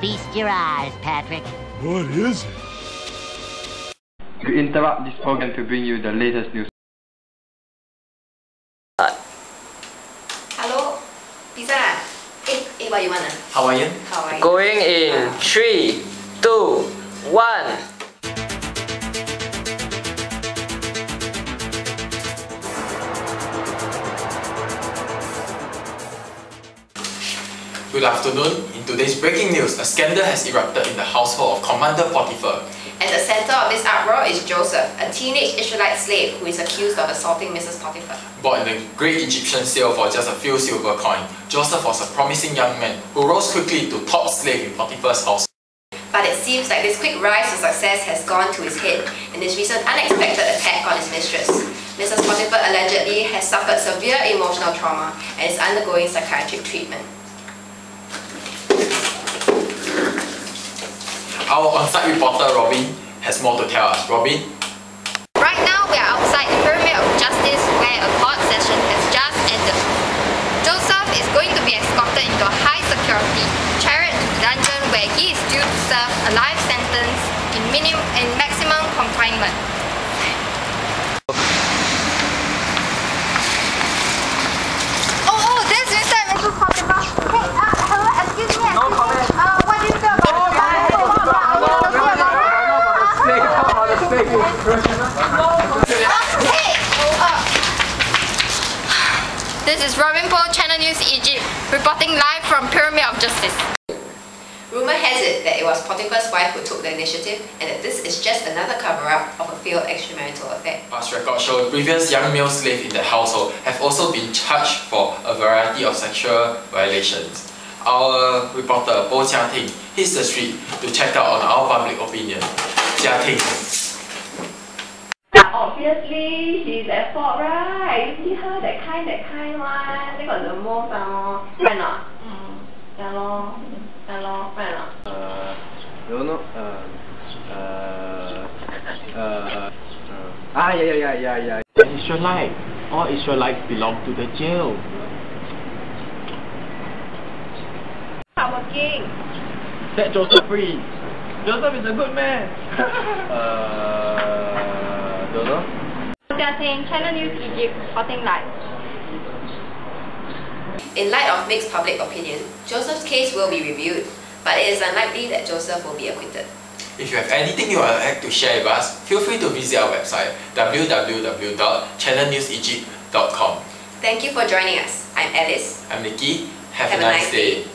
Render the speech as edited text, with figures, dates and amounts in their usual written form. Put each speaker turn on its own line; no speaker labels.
Feast your eyes, Patrick.
What is it?
We interrupt this program to bring you the latest news.
Hello, pizza. What you want?
Hawaiian.
Hawaiian.
Going in 3, 2, 1.
Good afternoon. In today's breaking news, a scandal has erupted in the household of Commander Potiphar.
At the center of this uproar is Joseph, a teenage Israelite slave who is accused of assaulting Mrs. Potiphar.
Bought in a great Egyptian sale for just a few silver coins, Joseph was a promising young man who rose quickly to top slave in Potiphar's house.
But it seems like this quick rise to success has gone to his head in this recent unexpected attack on his mistress. Mrs. Potiphar allegedly has suffered severe emotional trauma and is undergoing psychiatric treatment.
Our on-site reporter Robin has more to tell us. Robin?
Right now we are outside the Pyramid of Justice where a court session has just ended. Joseph is going to be escorted into a high security chariot to the dungeon where he is due to serve a life sentence in maximum confinement. Oh, there's Mr. and Mrs. Potiphar. Hey, hello, excuse me. What do you feel about This is Robin Po, Channel News Egypt, reporting live from Pyramid of Justice. Rumour has it that it was Potiphar's wife who took the initiative and that this is just another cover-up of a failed extramarital affair.
Past records show previous young male slaves in the household have also been charged for a variety of sexual violations. Our reporter Po Chia Ting hits the street to check out on our public opinion. Chia Ting.
Obviously, she's at fault, right? You see her, that kind one. They got the most, right not? Yeah, lor, right not?
Don't know. Yeah.
Israelite. All Israelites belong to the jail.
Not working.
Set Joseph free. Joseph is a good man.
Don't know.
Jia Ting, Channel News Egypt, reporting live.
In light of mixed public opinion, Joseph's case will be reviewed, but it is unlikely that Joseph will be acquitted.
If you have anything you would like to share with us, feel free to visit our website www.channelnewsegypt.com.
Thank you for joining us. I'm Alice.
I'm Nikki. Have a nice day.